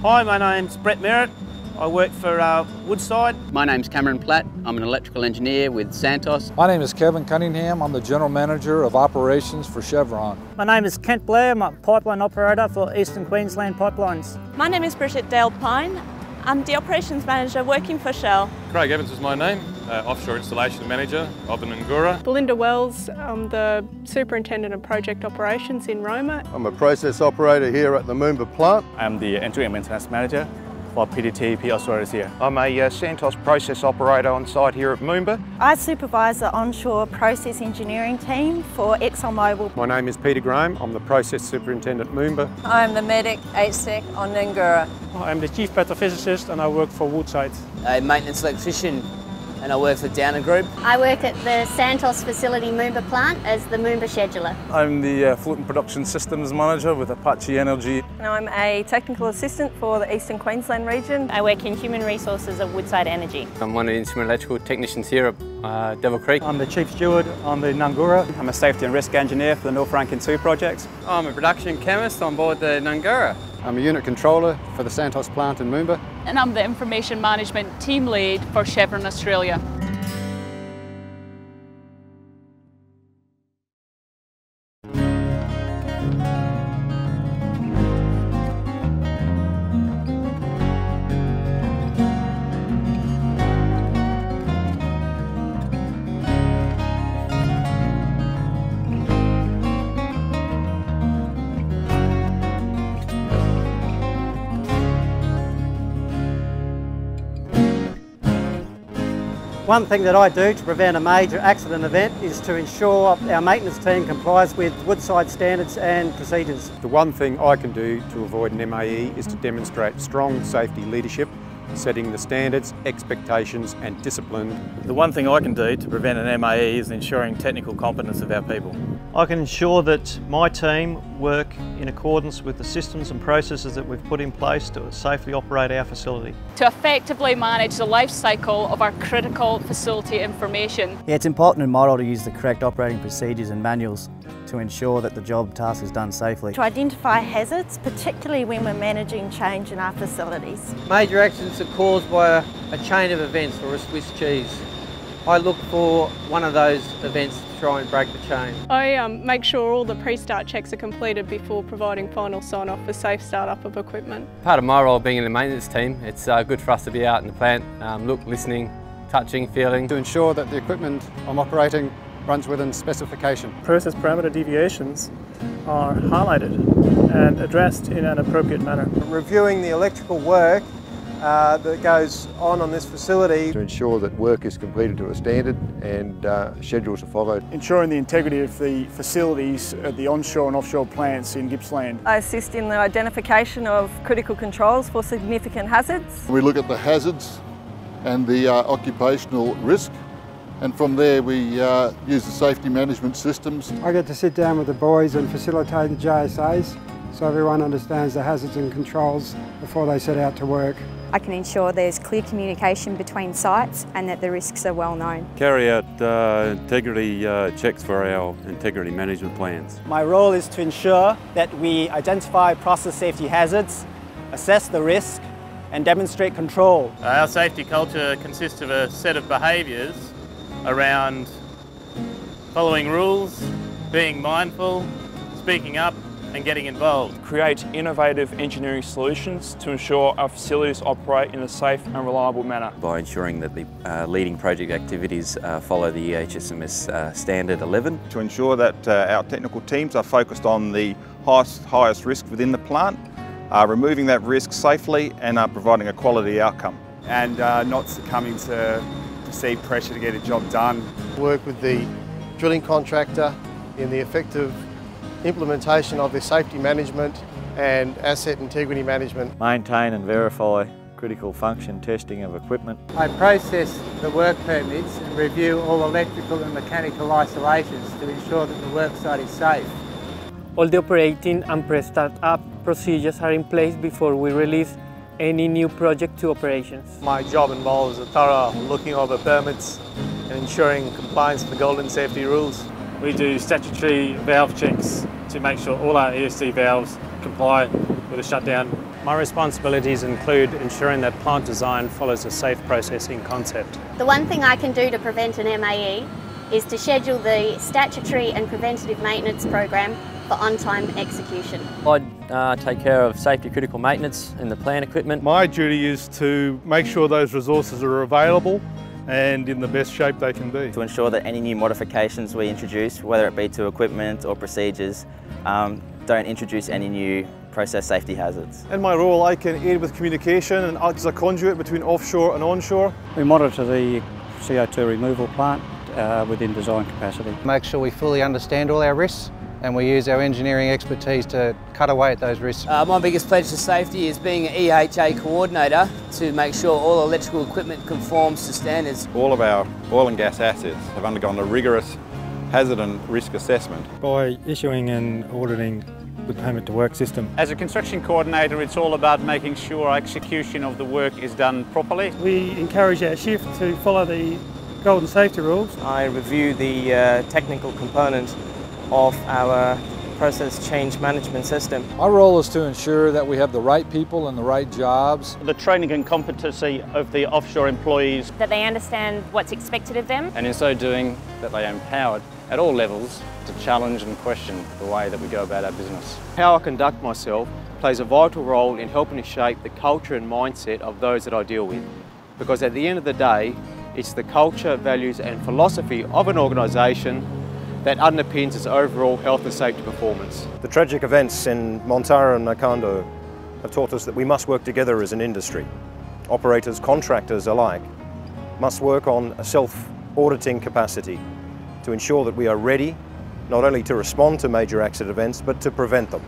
Hi, my name's Brett Merritt. I work for Woodside. My name's Cameron Platt. I'm an electrical engineer with Santos. My name is Kevin Cunningham. I'm the General Manager of Operations for Chevron. My name is Kent Blair. I'm a pipeline operator for Eastern Queensland Pipelines. My name is Bridget Dale Pine. I'm the Operations Manager working for Shell. Craig Evans is my name, Offshore Installation Manager of the Nangura. Belinda Wells, I'm the Superintendent of Project Operations in Roma. I'm a Process Operator here at the Moomba plant. I'm the Entry Maintenance Manager for PTTEP Australia. I'm a Santos Process Operator on site here at Moomba. I supervise the onshore process engineering team for ExxonMobil. My name is Peter Graham. I'm the Process Superintendent at Moomba. I'm the Medic HSEC on Nangura. I'm the Chief Petrophysicist and I work for Woodside. A Maintenance Electrician and I work for Downer Group. I work at the Santos facility Moomba plant as the Moomba scheduler. I'm the Floating Production Systems Manager with Apache Energy. And I'm a Technical Assistant for the Eastern Queensland region. I work in Human Resources at Woodside Energy. I'm one of the instrument electrical technicians here at Devil Creek. I'm the Chief Steward on the Nangura. I'm a Safety and Risk Engineer for the North Rankin 2 project. I'm a Production Chemist on board the Nangura. I'm a Unit Controller for the Santos plant in Moomba. And I'm the Information Management Team Lead for Chevron Australia. One thing that I do to prevent a major accident event is to ensure our maintenance team complies with Woodside standards and procedures. The one thing I can do to avoid an MAE is to demonstrate strong safety leadership, setting the standards, expectations and discipline. The one thing I can do to prevent an MAE is ensuring technical competence of our people. I can ensure that my team work in accordance with the systems and processes that we've put in place to safely operate our facility. To effectively manage the life cycle of our critical facility information. It's important in my role to use the correct operating procedures and manuals to ensure that the job task is done safely. To identify hazards, particularly when we're managing change in our facilities. Major accidents are caused by a chain of events or a Swiss cheese. I look for one of those events to try and break the chain. I make sure all the pre-start checks are completed before providing final sign-off for safe start-up of equipment. Part of my role being in the maintenance team, it's good for us to be out in the plant, listening, touching, feeling. To ensure that the equipment I'm operating runs within specification. Process parameter deviations are highlighted and addressed in an appropriate manner. Reviewing the electrical work that goes on this facility. To ensure that work is completed to a standard and schedules are followed. Ensuring the integrity of the facilities at the onshore and offshore plants in Gippsland. I assist in the identification of critical controls for significant hazards. We look at the hazards and the occupational risk, and from there we use the safety management systems. I get to sit down with the boys and facilitate the JSAs so everyone understands the hazards and controls before they set out to work. I can ensure there's clear communication between sites and that the risks are well known. Carry out integrity checks for our integrity management plans. My role is to ensure that we identify process safety hazards, assess the risk and demonstrate control. Our safety culture consists of a set of behaviours around following rules, being mindful, speaking up and getting involved. Create innovative engineering solutions to ensure our facilities operate in a safe and reliable manner. By ensuring that the leading project activities follow the EHSMS Standard 11. To ensure that our technical teams are focused on the highest risk within the plant, removing that risk safely and providing a quality outcome. And not succumbing to perceived pressure to get a job done. Work with the drilling contractor in the effective implementation of their safety management and asset integrity management. Maintain and verify critical function testing of equipment. I process the work permits and review all electrical and mechanical isolations to ensure that the work site is safe. All the operating and pre-start-up procedures are in place before we release any new project to operations. My job involves a thorough looking over permits and ensuring compliance with the Golden Safety rules. We do statutory valve checks to make sure all our ESD valves comply with the shutdown My responsibilities include ensuring that plant design follows a safe processing concept. The one thing I can do to prevent an MAE is to schedule the statutory and preventative maintenance program for on-time execution. I take care of safety critical maintenance in the plant equipment. My duty is to make sure those resources are available and in the best shape they can be. To ensure that any new modifications we introduce, whether it be to equipment or procedures, don't introduce any new process safety hazards. In my role, I can aid with communication and act as a conduit between offshore and onshore. We monitor the CO2 removal plant within design capacity. Make sure we fully understand all our risks and we use our engineering expertise to cut away at those risks. My biggest pledge to safety is being an EHA coordinator to make sure all electrical equipment conforms to standards. All of our oil and gas assets have undergone a rigorous hazard and risk assessment. By issuing and auditing the permit to work system. As a construction coordinator, it's all about making sure execution of the work is done properly. We encourage our shift to follow the golden safety rules. I review the technical components of our process change management system. My role is to ensure that we have the right people in the right jobs. The training and competency of the offshore employees. That they understand what's expected of them. And in so doing, that they are empowered at all levels to challenge and question the way that we go about our business. How I conduct myself plays a vital role in helping to shape the culture and mindset of those that I deal with. Because at the end of the day, it's the culture, values and philosophy of an organisation that underpins its overall health and safety performance. The tragic events in Montara and Nakando have taught us that we must work together as an industry. Operators, contractors alike must work on a self-auditing capacity to ensure that we are ready not only to respond to major accident events but to prevent them.